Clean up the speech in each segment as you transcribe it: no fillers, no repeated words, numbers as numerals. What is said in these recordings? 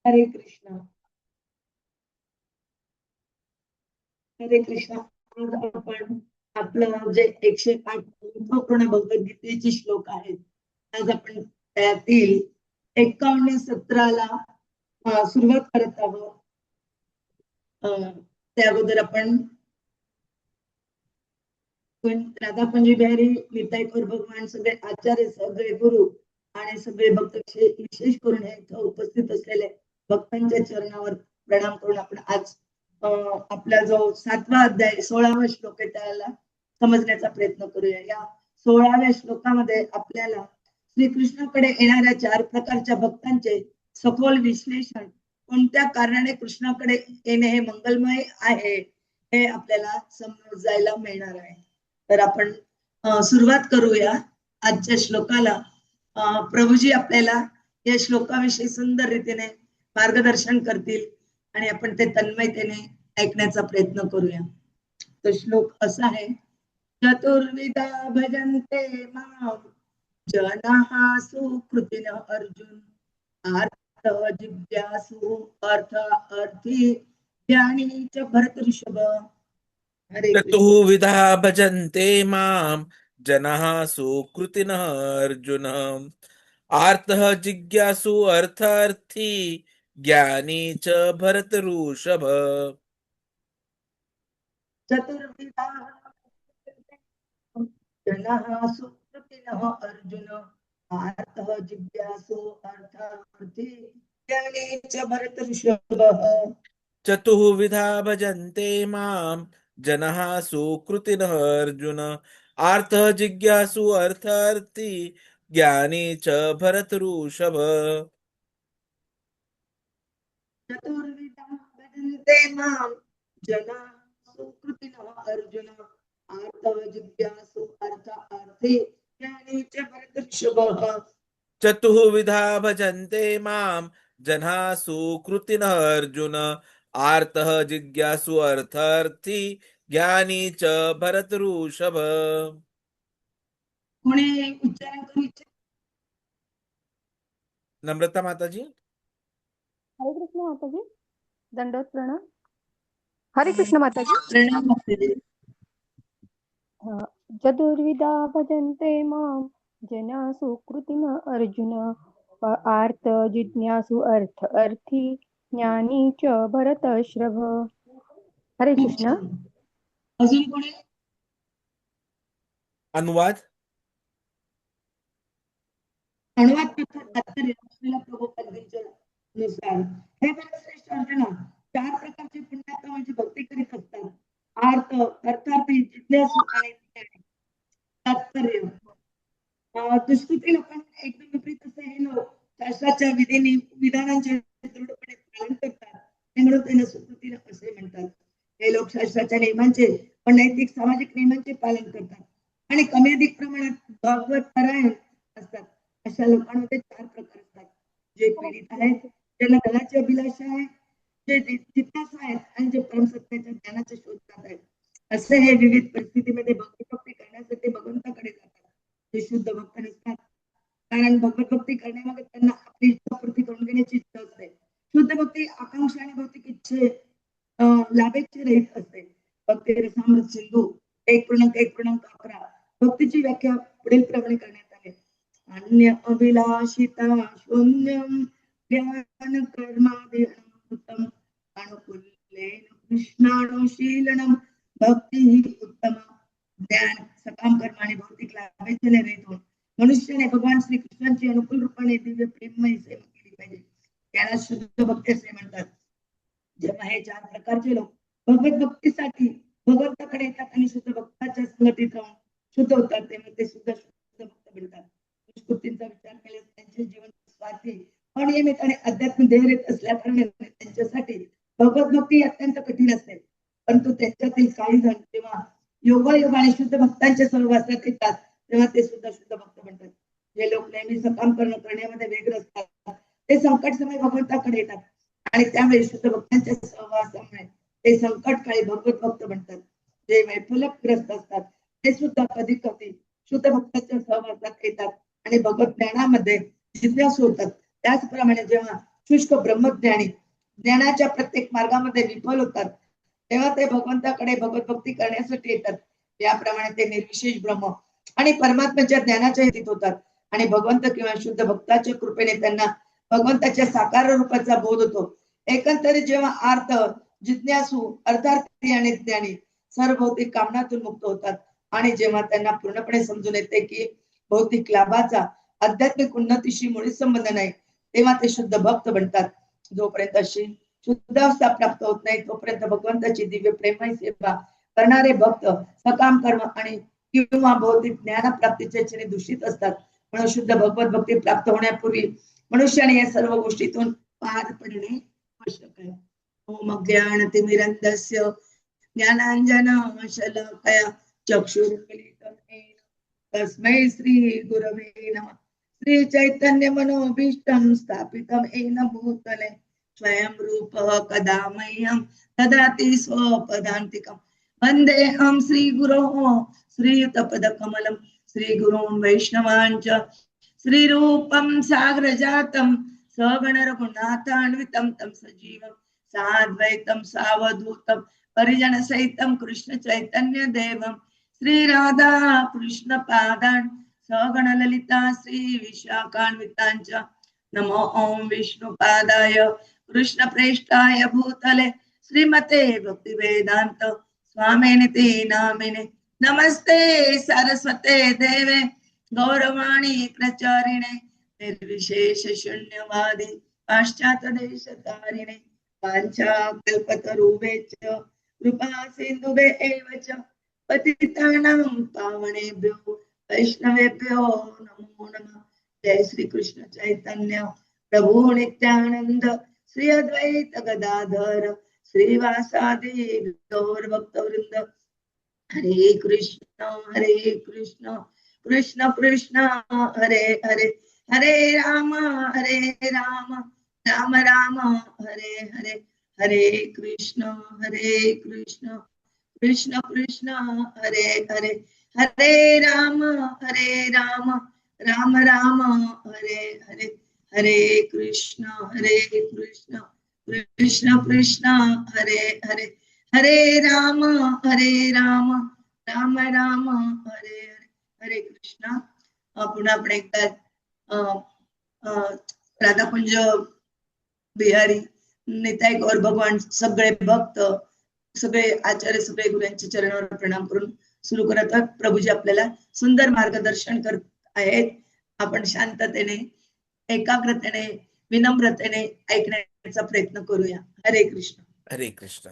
हरे कृष्ण. हरे कृष्ण. आज आपण आपलं जे 108 पूर्ण भगवद्गीतेचे श्लोक आहेत, आज आपण त्यातील 51-17ला सुरुवात करत आहोत. त्या अगोदर आपण राधापंजी बिहारी निताई कौर भगवान, सगळे आचार्य, सगळे गुरु आणि सगळे भक्त, विशेष करून हे इथं उपस्थित असलेले भक्तांच्या चरणावर प्रणाम करून आपण आज आपला जो 7वा अध्याय 16वा श्लोक आहे त्याला समजण्याचा प्रयत्न करूया. या 16व्या श्लोकामध्ये आपल्याला श्रीकृष्णाकडे येणाऱ्या 4 प्रकारच्या भक्तांचे सखोल विश्लेषण, कोणत्या कारणाने कृष्णाकडे येणे हे मंगलमय आहे हे आपल्याला समजायला मिळणार आहे. तर आपण सुरुवात करूया आजच्या श्लोकाला. प्रभूजी आपल्याला या श्लोकाविषयी सुंदर रीतीने मार्गदर्शन करतील आणि आपण ते तन्मयतेने ऐकण्याचा प्रयत्न करूया. तो श्लोक असा आहे, चतुर्विधा भजन्ते मां जनाः सुकृतिनः अर्जुन, अर्थ जिज्ञासु अर्थ अर्थी ज्ञानी च भरतऋषभ. हरे कृष्ण. चतुर्विधा भजन्ते मां जनाः सुकृतिनः अर्जुन, आर्तः जिज्ञासु अर्थार्थी ज्ञानी च भरतऋषभ. चतुर्विधा जनाः सुकृतिनः अर्जुन, आर्तः जिज्ञासु अर्थार्थी ज्ञानी च भरतऋषभ. चतुर्विधा भजन्ते मां जनाः सुकृतिनः अर्जुन, आर्तः जिज्ञासु अर्थार्थी ज्ञानी च भरतऋषभ. चतुर्विधा भजन्ते मां जनाः सुकृतिनः अर्जुन, आर्तः जिज्ञासु अर्थार्थी ज्ञानी च भरतऋषभ. चतुर्विधा भजन्ते मां जनाः सुकृतिनः अर्जुन, आर्तः जिज्ञासु अर्थार्थी ज्ञानी च भरतऋषभ. कोणी उच्चारण करू इच्छित? नम्रता माताजी. हरे कृष्ण माताजी, दंडवत प्रणाम. हरे कृष्ण माताजी. प्रणाम माताजी. चतुर्विधा भजन्ते मां जना सुकृतिन अर्जुन, आर्त जिज्ञासु अर्थ अर्थी ज्ञानी च भरतऋषभ. हरे खूप कृष्ण. छान. अजून कोणी? अनुवाद. अनुवाद करतात तात्पर्य श्रील प्रभुपादांच्या नुसार, हे भरतश्रेष्ठ अर्जुना, 4 प्रकारचे पुण्यात्माची भक्ती करीत असतात. आर्त अर्थार्थी, जिज्ञासू आणि ज्ञानी. तात्पर्य, दुष्कृती लोकांना एकदम विपरीत असे हे लोक शास्त्राच्या विधानांचे दृढपणे पालन करतात, म्हणून त्यांना सुकृती असे म्हणतात. हे लोक शास्त्राच्या नियमांचे व नैतिक सामाजिक नियमांचे पालन करतात आणि कमी अधिक प्रमाणात भागवत परायण असतात. अशा लोकांमध्ये 4 प्रकार असतात. जे पीडित आहेत, ज्यांना धनाची अभिलाषा आहे, जे जिज्ञासू आहेत आणि जे परमसत्याच्या ज्ञानाच्या शोधात आहेत. असे हे विविध परिस्थितीमध्ये भक्ती करण्यासाठी भगवंताकडे जातात. ते शुद्ध भक्त नसतात, कारण भगवत भक्ती करण्यामागे त्यांना आपली इच्छापूर्ती करून घेण्याची इच्छा असते. शुद्ध भक्ती आकांक्षा आणि भौतिक इच्छे लाभेच्छे रहित असते. भक्ती रसामृत सिंधू 1.1.11. भक्तीची व्याख्या पुढील प्रमाणे करण्यात आली. अन्य अभिलाषिता शून्यम ज्ञान कर्मादितम अनुकूलेन कृष्णानुशीलनम भक्ती ही उत्तम. ज्ञान, सकाम कर्म आणि भौतिक लाभेच्छेने रहित होऊन मनुष्याने भगवान श्री कृष्णांची अनुकूल रूपाने दिव्य प्रेममय सेवा केली पाहिजे. त्याला शुद्ध भक्ती असे म्हणतात. जेव्हा हे 4 प्रकारचे लोक भगवत भक्तीसाठी भगवंताकडे येतात आणि शुद्ध भक्ताच्या संगतीत राहून शुद्ध होतात, तेव्हा ते सुद्धा शुद्ध भक्त बनतात. दुष्कृतींचा विचार केल्यास त्यांचे जीवन स्वार्थी, अनियमित आणि अध्यात्म ध्येयरहित असल्या कारणाने त्यांच्यासाठी भगवत भक्ती अत्यंत कठीण असते. परंतु त्यांच्यातील काही जण जेव्हा योगायोग आणि शुद्ध भक्तांच्या सहवासात येतात, तेव्हा ते सुद्धा शुद्ध भक्त बनतात. जे लोक नेहमी सकाम करण्यामध्ये व्यग्र असतात, ते संकट समय भगवंताकडे येतात आणि त्यावेळी शुद्ध भक्तांच्या सहवासामुळे ते संकटकाळी भगवत भक्त बनतात. जे वैफल्यग्रस्त असतात, ते सुद्धा कधी कधी शुद्ध भक्तांच्या सहवासात येतात आणि भगवत ज्ञानामध्ये जिज्ञासू होतात. त्याचप्रमाणे जेव्हा शुष्क ब्रह्मज्ञानी ज्ञानाच्या प्रत्येक मार्गामध्ये विफल होतात, तेव्हा ते भगवंताकडे भगवत भक्ती करण्यासाठी येतात. याप्रमाणे ते निर्विशेष ब्रह्म आणि परमात्म्याच्या ज्ञानाच्या हेतीत होतात आणि भगवंत किंवा शुद्ध भक्ताच्या कृपेने त्यांना भगवंताच्या साकार रूपाचा बोध होतो. एकंदरीत जेव्हा आर्त, जिज्ञासू, अर्थार्थी आणि ज्ञानी सर्व भौतिक कामनातून मुक्त होतात आणि जेव्हा त्यांना पूर्णपणे समजून येते की भौतिक लाभाचा आध्यात्मिक उन्नतीशी मुळीच संबंध नाही, तेव्हा ते शुद्ध भक्त बनतात. जोपर्यंत अशी शुद्धावस्था प्राप्त होत नाही तोपर्यंत भगवंताची दिव्य प्रेममय सेवा करणारे भक्त सकाम कर्म आणि किंवा भौतिक ज्ञान प्राप्तीच्या इच्छेने दूषित असतात. म्हणून शुद्ध भगवत भक्ती प्राप्त होण्यापूर्वी मनुष्याने या सर्व गोष्टीतून पार पडणे आवश्यक आहे. ओम ज्ञानतिमिरन्धस्य ज्ञानांजन शलाकया चक्षुरुन्मीलितं येन तस्मै श्री गुरवे नमः. श्री चैतन्य मनोभीष्टं स्थापितं येन भूतले स्वयं रूप कदा मह्यं ददाति स्वपदान्तिकं. वन्देऽहं श्रीगुरोः श्रीयुतपदकमलं श्रीगुरून् वैष्णवांच श्रीरूपं साग्रजातं सगण रघुनाथान्वितं तं सजीवं साद्वैतं सावधूतं परिजन सहितं कृष्ण चैतन्य देवं श्री राधा कृष्ण पादान् सगण ललिता श्री विशाखान्वितांच नमो ओम विष्णुपादाय कृष्ण प्रेष्ठाय भूतले श्रीमते भक्ति वेदांत स्वामिनिति नामिने नमस्ते सरस्वते देवे गौरवाणी प्रचारिणे निर्विशेष शून्यवादी पाश्चात्य देश तारिणे वाञ्छा कल्पतरुभ्यश्च कृपा सिन्धुभ्य एव च पतितानां पावनेभ्यो वैष्णवेभ्यो नमो नमः. जय श्री कृष्ण चैतन्य प्रभु नित्यानंद श्री अद्वैत गदाधर श्रीवासादि गौर भक्तवृंद. हरे कृष्ण कृष्ण कृष्ण हरे हरे हरे राम राम राम हरे हरे हरे कृष्ण कृष्ण कृष्ण हरे हरे हरे राम राम राम हरे हरे हरे कृष्ण कृष्ण कृष्ण हरे हरे हरे राम राम हरे हरे हरे कृष्ण. पुन्हा आपण एकदा राधाकुंज बिहारी निताई गौर भगवान सगळे भक्त सगळे आचार्य सगळे गुरु यांच्या चरणावर प्रणाम करून सुरू करत आहोत. प्रभूजी आपल्याला सुंदर मार्गदर्शन करत आहेत. आपण शांततेने एकाग्रतेने विनम्रतेने ऐकण्याचा प्रयत्न करूया. हरे कृष्ण. हरे कृष्ण.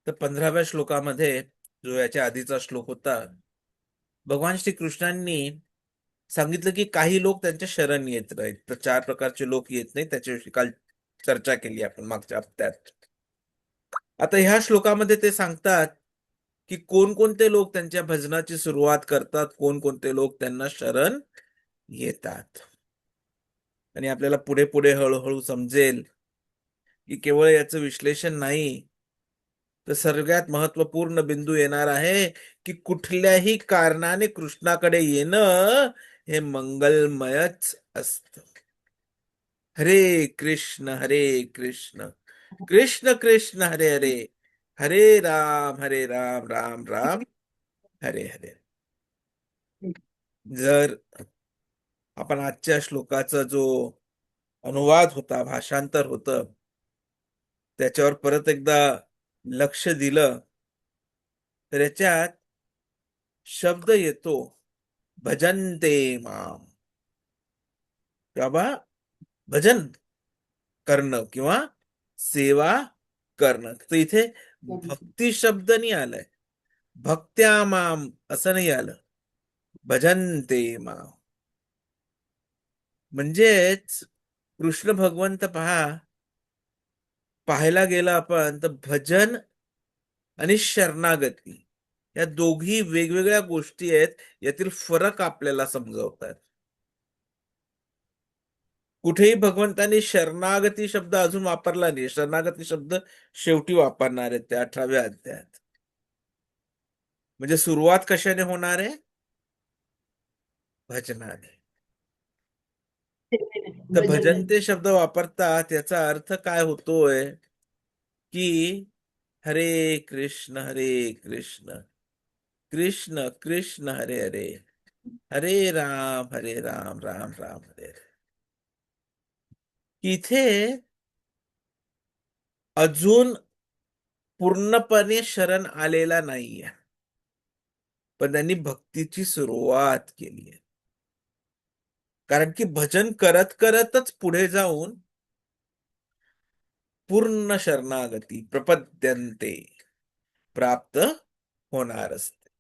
तर 15व्या श्लोकामध्ये जो याच्या आधीचा श्लोक होता, भगवान श्री कृष्णांनी सांगितलं की काही लोक त्यांच्या शरण येत नाहीत, तर 4 प्रकारचे लोक येत नाहीत, त्याच्याविषयी काल चर्चा केली आपण मागच्या हप्त्यात. आता ह्या श्लोकामध्ये ते सांगतात की कोणकोणते लोक त्यांच्या भजनाची सुरुवात करतात, कोणकोणते लोक त्यांना शरण येतात. आणि आपल्याला पुढे पुढे हळूहळू समजेल की केवळ याचं विश्लेषण नाही, तर सगळ्यात महत्वपूर्ण बिंदू येणार आहे की कुठल्याही कारणाने कृष्णाकडे येणं हे मंगलमयच असतं. हरे कृष्ण कृष्ण कृष्ण हरे हरे हरे राम राम राम हरे हरे. जर आपण आजच्या श्लोकाचा जो अनुवाद होता, भाषांतर होतं, त्याच्यावर परत एकदा लक्ष दिलं तर याच्यात शब्द येतो भजन्ते माम. बाबा भजन करणं किंवा सेवा करणं. तर इथे भक्ती शब्द नाही आलाय, भक्त्या माम असं नाही आलं, भजन्ते माम. म्हणजेच कृष्ण भगवंत पाहायला गेलं आपण तर भजन आणि शरणागती या दोघी वेगवेगळ्या गोष्टी आहेत. यातील फरक आपल्याला समजवतात. कुठेही भगवंतांनी शरणागती शब्द अजून वापरला नाही. शरणागती शब्द शेवटी वापरणार आहेत त्या 18व्या अध्यायात. म्हणजे सुरुवात कशाने होणार आहे? भजनाने. तर भजनते शब्द वापरतात याचा अर्थ काय होतोय की हरे कृष्ण कृष्ण कृष्ण कृष्ण हरे हरे हरे राम राम राम हरे हरे. इथे अजून पूर्णपणे शरण आलेला नाहीये, पण त्यांनी भक्तीची सुरुवात केली आहे. कारण की भजन करत करतच पुढे जाऊन पूर्ण शरणागती प्रपद्यन्ते प्राप्त होणार असते.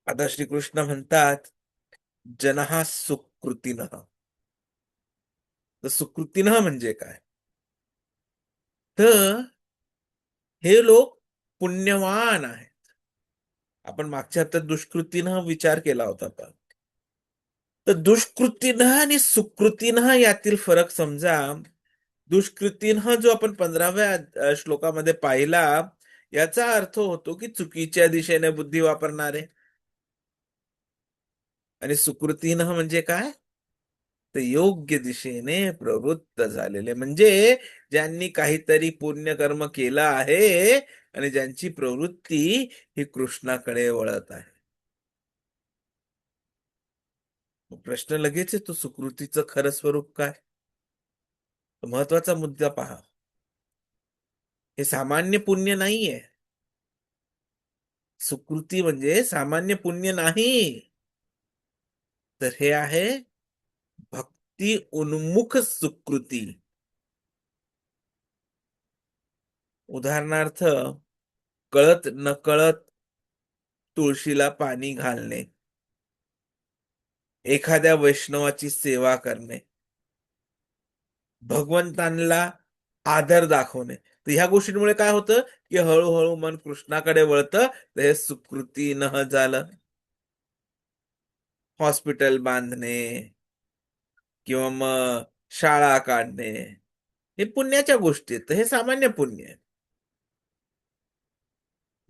आता श्रीकृष्ण म्हणतात जनहा सुकृतीनः. तर सुकृतीनः म्हणजे काय? तर हे लोक पुण्यवान आहेत. आपण मागच्या हप्त्यात दुष्कृतीनं विचार केला होता का? तर दुष्कृतीनं आणि सुकृतीनं यातील फरक समजा. दुष्कृतीनं जो आपण 15व्या श्लोकामध्ये पाहिला, याचा अर्थ होतो की चुकीच्या दिशेने बुद्धी वापरणारे. आणि सुकृतीनं म्हणजे काय? तर योग्य दिशेने प्रवृत्त झालेले, म्हणजे ज्यांनी काहीतरी पुण्यकर्म केलं आहे आणि ज्यांची प्रवृत्ती ही कृष्णाकडे वळत आहे. प्रश्न लगेच येतो, सुकृतीचं खरं स्वरूप काय? महत्वाचा मुद्दा पहा. हे सामान्य पुण्य नाहीये. सुकृती म्हणजे सामान्य पुण्य नाही, तर हे आहे भक्ती उन्मुख सुकृती. उदाहरणार्थ, कळत नकळत तुळशीला पाणी घालणे, एखाद्या वैष्णवाची सेवा करणे, भगवंतांना आदर दाखवणे. तर ह्या गोष्टींमुळे काय होतं की हळूहळू मन कृष्णाकडे वळतं. तर हे सुकृती न झालं. हॉस्पिटल बांधणे किंवा मग शाळा काढणे, हे पुण्याच्या गोष्टी आहेत. तर हे सामान्य पुण्य आहे.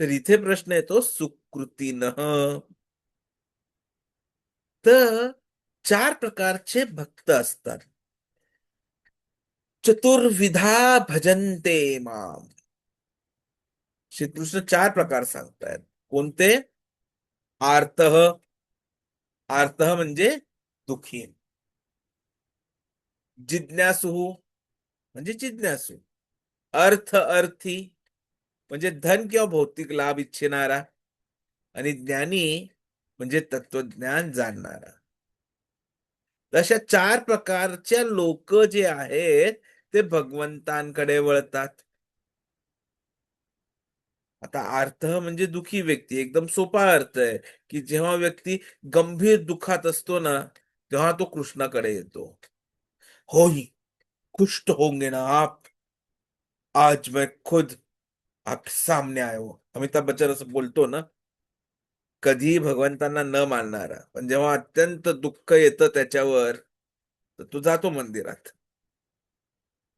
तर इथे प्रश्न येतो सुकृतीनं. तर 4 प्रकारचे भक्त असतात. चतुर्विधा भजन्ते माम. श्रीकृष्ण 4 प्रकार सांगतायत. कोणते? आर्तः. आर्तः म्हणजे दुःखी. जिज्ञासु म्हणजे जिज्ञासू. अर्थी म्हणजे धन किंवा भौतिक लाभ इच्छिणारा. आणि ज्ञानी म्हणजे तत्वज्ञान जाणणारा. अशा 4 प्रकारच्या लोक जे आहेत ते भगवंतांकडे वळतात. आता अर्थ म्हणजे दुखी व्यक्ती, एकदम सोपा अर्थ आहे की जेव्हा व्यक्ती गंभीर दुखात असतो ना, तेव्हा तो कृष्णाकडे येतो. हो ही खुश तो होंगे ना आप, आज मैं खुद आपके सामने आया हूं. अमिताभ बच्चन असं बोलतो ना. कधीही भगवंतांना न मानणारा, पण जेव्हा अत्यंत दुःख येतं त्याच्यावर, तर तो जातो मंदिरात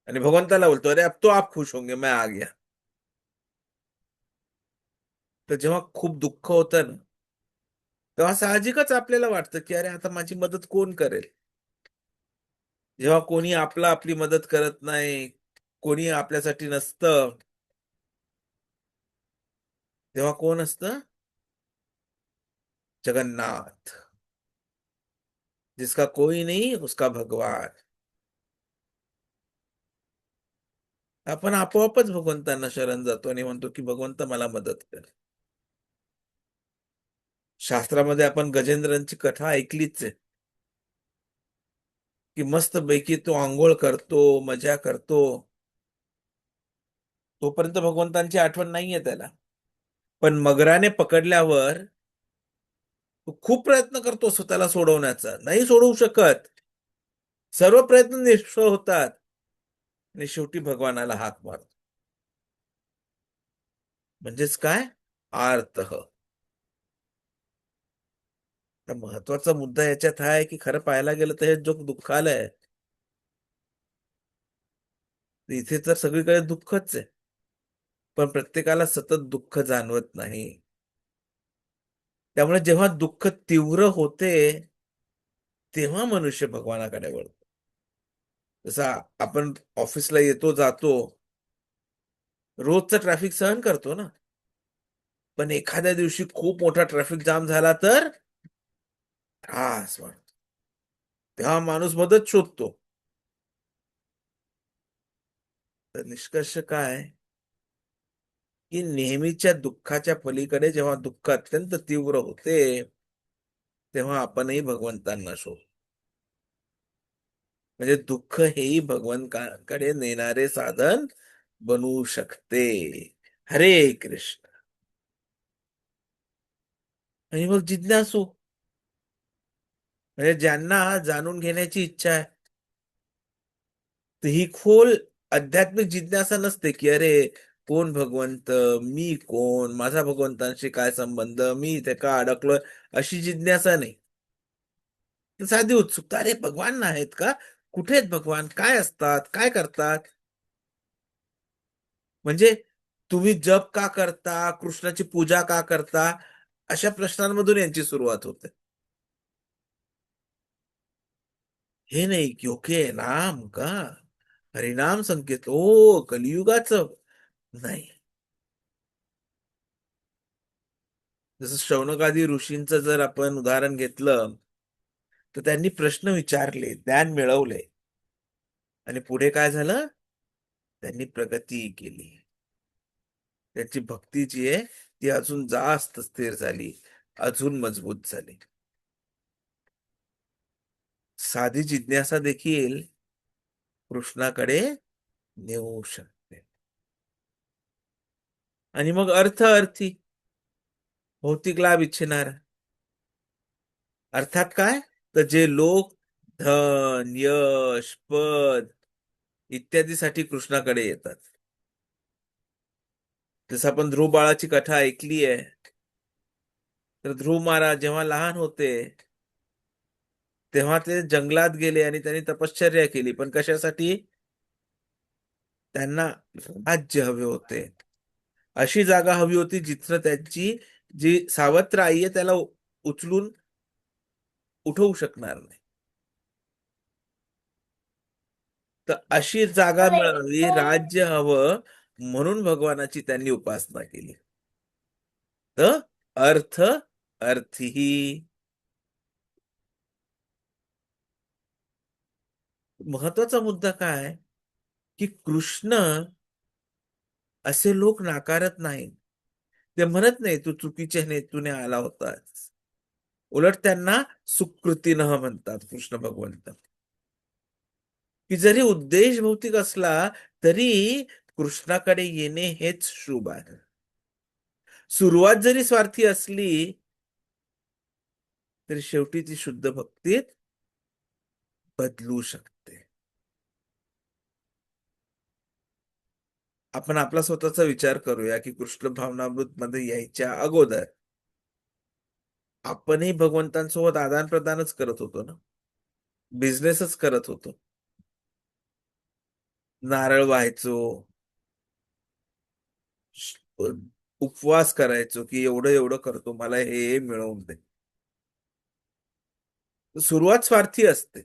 आणि भगवंताला बोलतो, अरे अब तो आप खुश होंगे, मैं आ गया. तर जेव्हा खूप दुःख होतं ना, तेव्हा साहजिकच आपल्याला वाटतं की अरे आता माझी मदत कोण करेल. जेव्हा कोणी आपली मदत करत नाही, कोणी आपल्यासाठी नसतं, तेव्हा कोण असतं? जगन्नाथ. जिसका कोई नहीं उसका भगवान. आपण आपोआपच भगवंतांना शरण जातो आणि म्हणतो की भगवंत मला मदत कर. शास्त्रामध्ये आपण गजेंद्रांची कथा ऐकलीच आहे की मस्त पैकी तो आंघोळ करतो, मजा करतो, तोपर्यंत भगवंतांची आठवण नाहीये त्याला. पण मगराने पकडल्यावर तो खूप प्रयत्न करतो स्वतःला सोडवण्याचा, नाही सोडवू शकत. सर्व प्रयत्न निष्फळ होतात आणि शेवटी भगवानाला हाक मारतो. म्हणजेच काय? आर्त. तर महत्वाचा मुद्दा याच्यात हा आहे की खरं पाहायला गेलं तर हे जग दुःखालय. इथे तर सगळीकडे दुःखच आहे, पण प्रत्येकाला सतत दुःख जाणवत नाही. त्यामुळे जेव्हा दुःख तीव्र होते, तेव्हा मनुष्य भगवानाकडे वळतो. जसा आपण ऑफिसला येतो जातो, रोजचा ट्रॅफिक सहन करतो ना, पण एखाद्या दिवशी खूप मोठा ट्रॅफिक जाम झाला तर त्रास वाटतो. तेव्हा माणूस मदत शोधतो. तर निष्कर्ष काय, की नेहमीच्या दुःखाच्या पलीकडे जेव्हा दुःख अत्यंत तीव्र होते, तेव्हा आपणही भगवंतांना शोधतो. म्हणजे दुःख हेही भगवंताकडे नेणारे साधन बनवू शकते. हरे कृष्ण. आणि मग जिज्ञासू, म्हणजे ज्यांना जाणून घेण्याची इच्छा आहे, तर ही खोल आध्यात्मिक जिज्ञासा नसते की अरे कोण भगवंत, मी कोण, माझा भगवंतांशी काय संबंध, मी इथे का अडकलोय, अशी जिज्ञासा नाही. तर साधी उत्सुकता, अरे भगवान आहेत का, कुठे आहेत भगवान, काय असतात, काय करतात. म्हणजे तुम्ही जप का करता, कृष्णाची पूजा का करता, अशा प्रश्नांमधून यांची सुरुवात होते. हे नाही की ओके नाम का, हरिनाम संकेत, ओ कलियुगाचं नाही. जसं शौनकादी ऋषींचं जर आपण उदाहरण घेतलं, तर त्यांनी प्रश्न विचारले, ज्ञान मिळवले, आणि पुढे काय झालं, त्यांनी प्रगती केली. त्यांची भक्ती जी आहे ती अजून जास्त स्थिर झाली, अजून मजबूत झाली. साधी जिज्ञासा देखील कृष्णाकडे नेऊ शकते. आणि मग अर्थी भौतिक लाभ इच्छिणार, अर्थात काय, तर जे लोक धन, यश, पद इत्यादीसाठी कृष्णाकडे येतात. जसं आपण ध्रुव बाळाची कथा ऐकली आहे, तर ध्रुव महाराज जेव्हा लहान होते तेव्हा ते जंगलात गेले आणि त्यांनी तपश्चर्या केली, पण कशासाठी, त्यांना राज्य हवे होते, अशी जागा हवी होती जिथं त्यांची जी सावत्र आई आहे त्याला उचलून उठवू शकणार नाही. तर अशी जागा मिळावी, राज्य हवं, म्हणून भगवानाची त्यांनी उपासना केली. तर अर्थ अर्थी. महत्वाचा मुद्दा काय, की कृष्ण असे लोक नाकारत नाहीत. ते म्हणत नाही तू चुकीच्या हेतूने आला होतास. उलट त्यांना सुकृतीनं म्हणतात कृष्ण भगवंत. की जरी उद्देश भौतिक असला तरी कृष्णाकडे येणे हेच शुभ आहे. सुरुवात जरी स्वार्थी असली तरी शेवटी ती शुद्ध भक्तीत बदलू शकते. आपण आपला स्वतःचा विचार करूया की कृष्ण भावनामृत मध्ये यायच्या अगोदर आपणही भगवंतांसोबत आदान प्रदानच करत होतो ना, बिझनेसच करत होतो. नारळ व्हायचो, उपवास करायचो की एवढं एवढं करतो, मला हे मिळवून दे. सुरुवात स्वार्थी असते,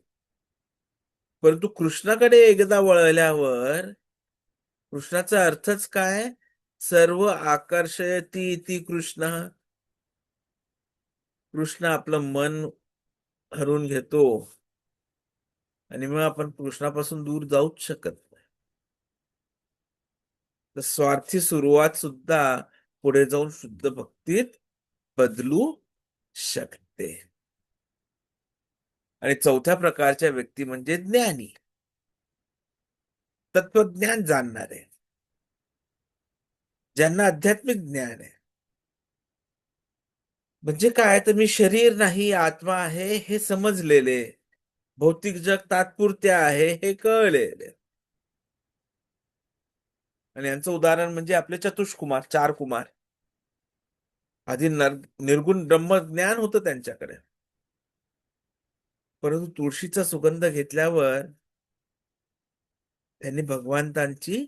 परंतु कृष्णाकडे एकदा वळल्यावर कृष्णाचा अर्थच काय, सर्व आकर्षयती इति कृष्ण. कृष्ण आपलं मन हरून घेतो आणि मग आपण कृष्णापासून दूर जाऊच शकत नाही. तर स्वार्थी सुरुवात सुद्धा पुढे जाऊन शुद्ध भक्तीत बदलू शकते. आणि चौथ्या प्रकारच्या व्यक्ती म्हणजे ज्ञानी, तत्वज्ञान जाणणारे, ज्यांना आध्यात्मिक ज्ञान आहे. म्हणजे काय, तर मी शरीर नाही आत्मा आहे हे समजलेले, भौतिक जग तात्पुरते आहे हे कळलेले. आणि यांचं उदाहरण म्हणजे आपले चतुष्कुमार, चार कुमार. आधी निर्गुण ब्रह्म ज्ञान होतं त्यांच्याकडे, परंतु तुळशीचा सुगंध घेतल्यावर त्यांनी भगवंतांची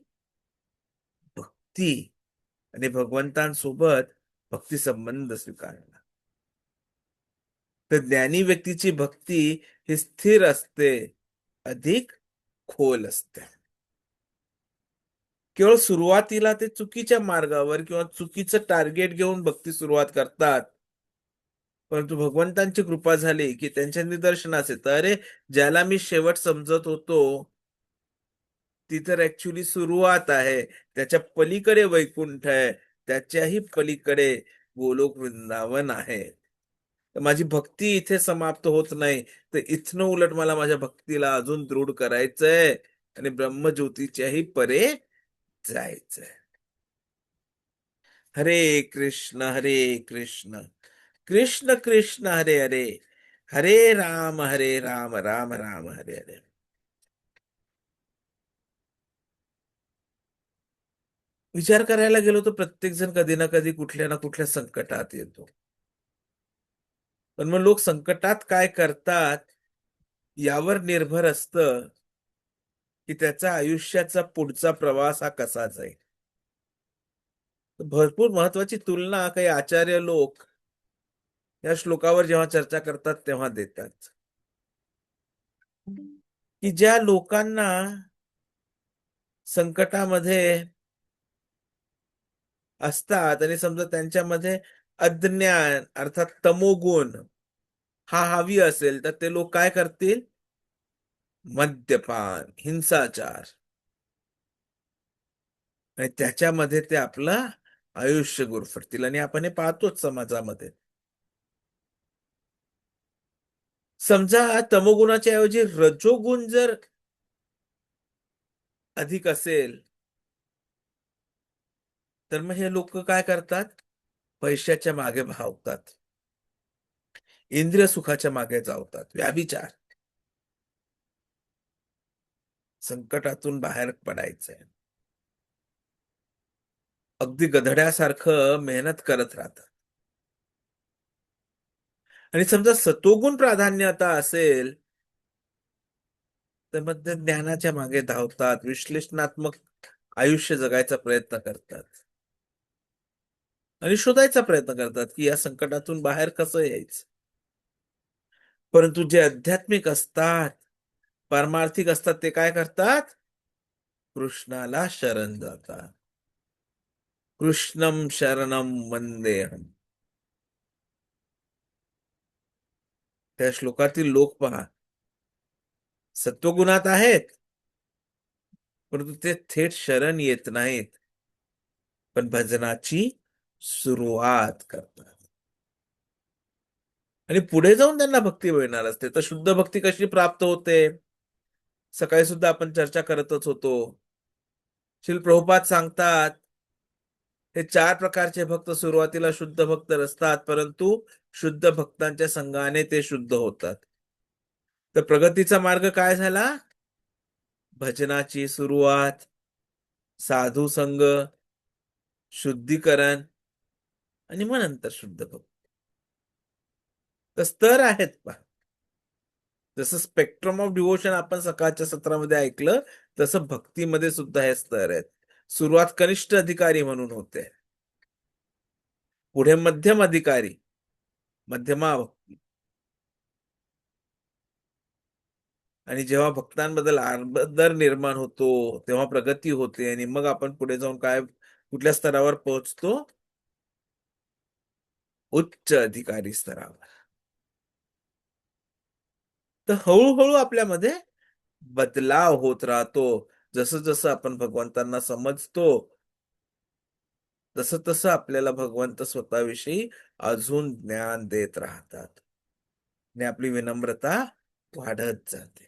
भक्ती आणि भगवंतांसोबत भक्ती संबंध स्वीकारला. तर ज्ञानी व्यक्तीची भक्ती ही स्थिर असते, अधिक खोल असते. केवळ सुरुवातीला ते चुकीच्या मार्गावर किंवा चुकीचं टार्गेट घेऊन भक्ती सुरुवात करतात, परंतु भगवंतांची कृपा झाली की त्यांच्या निदर्शनास येतं, अरे ज्याला मी शेवट समजत होतो ती तर ऍक्च्युली सुरुवात आहे, त्याच्या पलीकडे वैकुंठ आहे, त्याच्याही पलीकडे गोलोक वृंदावन आहे. तर माझी भक्ती इथे समाप्त होत नाही, तर इथनं उलट मला माझ्या भक्तीला अजून दृढ करायचंय आणि ब्रह्मज्योतीच्याही परे जायचंय. हरे कृष्ण हरे कृष्ण कृष्ण कृष्ण हरे हरे, हरे राम राम राम हरे हरे. विचार करायला गेलो तर प्रत्येक जण कधी ना कधी कुठल्या ना कुठल्या संकटात येतो. पण मग लोक संकटात काय करतात यावर निर्भर असतं की त्याचा आयुष्याचा पुढचा प्रवास हा कसा जाईल. भरपूर महत्वाची तुलना काही आचार्य लोक या श्लोकावर जेव्हा चर्चा करतात तेव्हा देतात, की ज्या लोकांना संकटामध्ये असतात आणि समजा त्यांच्यामध्ये अज्ञान अर्थात तमोगुण हा हावी असेल, तर ते लोक काय करतील? मद्यपान, हिंसाचार आणि त्याच्यामध्ये ते आपलं आयुष्य गुरफटतील. आणि आपण हे पाहतोच समाजामध्ये. समजा तमोगुणाच्या ऐवजी रजोगुण जर अधिक असेल, तर मग हे लोक काय करतात? पैशाच्या मागे धावतात, इंद्रिय सुखाच्या मागे धावतात, व्याभिचार. संकटातून बाहेर पडायचंय, अगदी गधड्यासारखं मेहनत करत राहतात. आणि समजा सतोगुण प्राधान्यता असेल, तर मग ते ज्ञानाच्या मागे धावतात, विश्लेषणात्मक आयुष्य जगायचा प्रयत्न करतात आणि शोधायचा प्रयत्न करतात की या संकटातून बाहेर कसं यायचं. परंतु जे आध्यात्मिक असतात, पारमार्थिक असतात, ते काय करतात? कृष्णाला शरण जातात. कृष्णम शरणम वंदेहम. त्या श्लोकातील लोक पहा, सत्वगुणात आहेत, परंतु ते थेट शरण येत नाहीत, पण भजनाची सुरुवात करतात. आणि पुढे जाऊन त्यांना भक्ती मिळणार असते. तर शुद्ध भक्ती कशी प्राप्त होते? सकाळी सुद्धा आपण चर्चा करतच होतो. श्रील प्रभुपाद सांगतात, हे 4 प्रकारचे भक्त सुरुवातीला शुद्ध भक्त असतात, परंतु शुद्ध भक्तांच्या संघाने ते शुद्ध होतात. तर प्रगतीचा मार्ग काय झाला? भजनाची सुरुवात, साधू संघ, शुद्धीकरण आणि मग नंतर शुद्ध भक्त. तर स्तर आहेत पहा. जसं स्पेक्ट्रम ऑफ डिव्होशन आपण सकाळच्या सत्रामध्ये ऐकलं, तसं भक्तीमध्ये सुद्धा हे स्तर आहेत. सुरुवात कनिष्ठ अधिकारी म्हणून होते, पुढे मध्यम अधिकारी, मध्यमा भक्ती, आणि जेव्हा भक्तांबद्दल आदर निर्माण होतो तेव्हा प्रगती होते, आणि मग आपण पुढे जाऊन काय कुठल्या स्तरावर पोहोचतो? उच्च अधिकारी स्तरावर. तर हळूहळू आपल्यामध्ये बदलाव होत राहतो. जसं जसं आपण भगवंतांना समजतो, तसं तसं आपल्याला भगवंत स्वतःविषयी अजून ज्ञान देत राहतात आणि आपली विनम्रता वाढत जाते.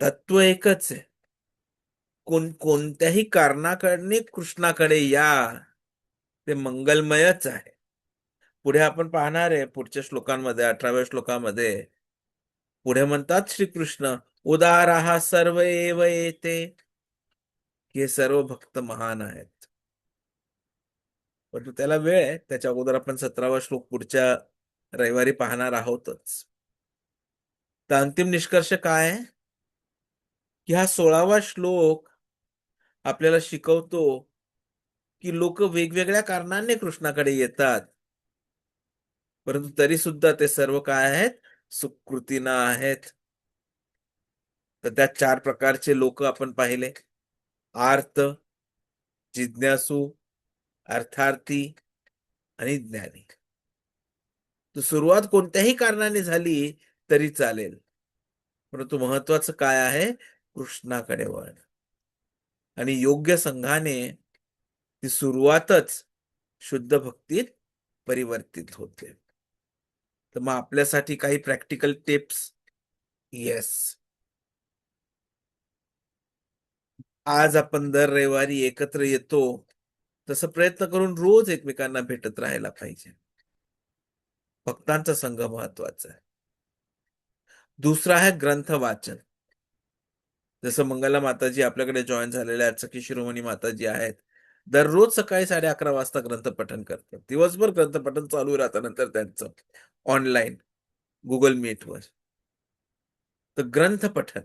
तत्व एकच आहे, कोणत्याही कारणाकडे कृष्णाकडे या, ते मंगलमयच आहे. पुढे आपण पाहणार आहे पुढच्या श्लोकांमध्ये, 18व्या श्लोकामध्ये पुढे म्हणतात श्रीकृष्ण, उदाराः सर्व एव एते, हे सर्व भक्त महान आहेत. परंतु त्याला वेळ आहे, त्याच्या अगोदर आपण 17वा श्लोक पुढच्या रविवारी पाहणार आहोतच. तर अंतिम निष्कर्ष काय आहे? की हा 16वा श्लोक आपल्याला शिकवतो की लोक वेगवेगळ्या कारणांनी कृष्णाकडे येतात. परंतु तरी सुद्धा ते सर्व काय आहेत? सुकृतीनं आहेत. तर त्या 4 प्रकारचे लोक आपण पाहिले. आर्त, जिज्ञासू, अर्थार्थी आणि ज्ञानी. तर सुरुवात कोणत्याही कारणाने झाली तरी चालेल. परंतु महत्वाचं काय आहे? कृष्णाकडे वळणं. आणि योग्य संघाने ती सुरुवातच शुद्ध भक्तीत परिवर्तित होते. तर मग आपल्यासाठी काही प्रॅक्टिकल टिप्स. येस. आज आपण दर रविवारी एकत्र येतो, तसं प्रयत्न करून रोज एकमेकांना भेटत राहायला पाहिजे. भक्तांचा संघ महत्वाचा आहे. दुसरा आहे ग्रंथ वाचन. जसं मंगला माताजी आपल्याकडे जॉईन झालेल्या आहेत, सखी शिरोमणी माताजी आहेत. दररोज सकाळी 11:30 वाजता ग्रंथपठण करतात. दिवसभर ग्रंथपठण चालू राहतं नंतर त्यांचं ऑनलाईन गुगल मीटवर. तर ग्रंथपठण.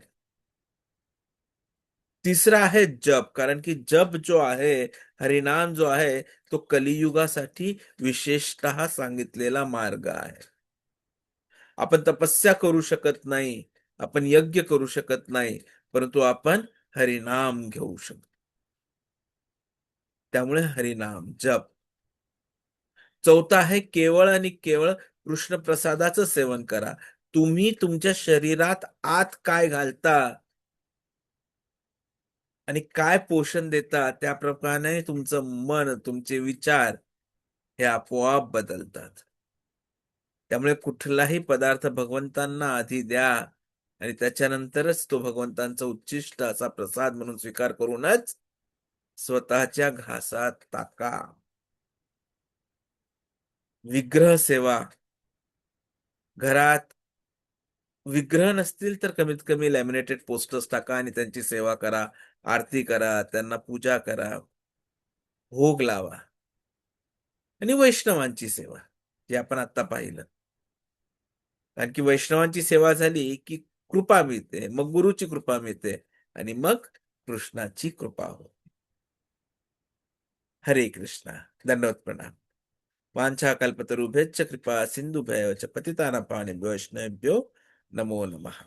तिसरा आहे जप. कारण की जप जो आहे, हरिनाम जो आहे, तो कलियुगासाठी विशेषतः सांगितलेला मार्ग आहे. आपण तपस्या करू शकत नाही, आपण यज्ञ करू शकत नाही, परंतु आपण हरिनाम घेऊ शकतो. त्यामुळे हरिनाम जप. चौथा आहे केवळ आणि केवळ कृष्ण प्रसादाचं सेवन करा. तुम्ही तुमच्या शरीरात आत काय घालता आणि काय पोषण देता, त्याप्रमाणे तुमचं मन, तुमचे विचार हे आपोआप बदलतात. त्यामुळे कुठलाही पदार्थ भगवंतांना आधी द्या आणि त्याच्यानंतरच तो भगवंतांचा उच्चिष्ट असा प्रसाद म्हणून स्वीकार करूनच स्वतःच्या घासात टाका. विग्रह सेवा. घरात विग्रह नसतील तर कमीत कमी लॅमिनेटेड पोस्टर्स टाका आणि त्यांची सेवा करा, आरती करा, त्यांना पूजा करा, भोग लावा. आणि वैष्णवांची सेवा, जे आपण आता पाहिलं. कारण की वैष्णवांची सेवा झाली की कृपा मिळते, मग गुरुची कृपा मिळते आणि मग कृष्णाची कृपा होते. हरे कृष्णा. दंडवत प्रणाम. वांछा कल्पतरुभ्यश्च कृपा सिंधुभ्यश्च पतितानां पावनेभ्यो वैष्णवेभ्यो नमो नमः.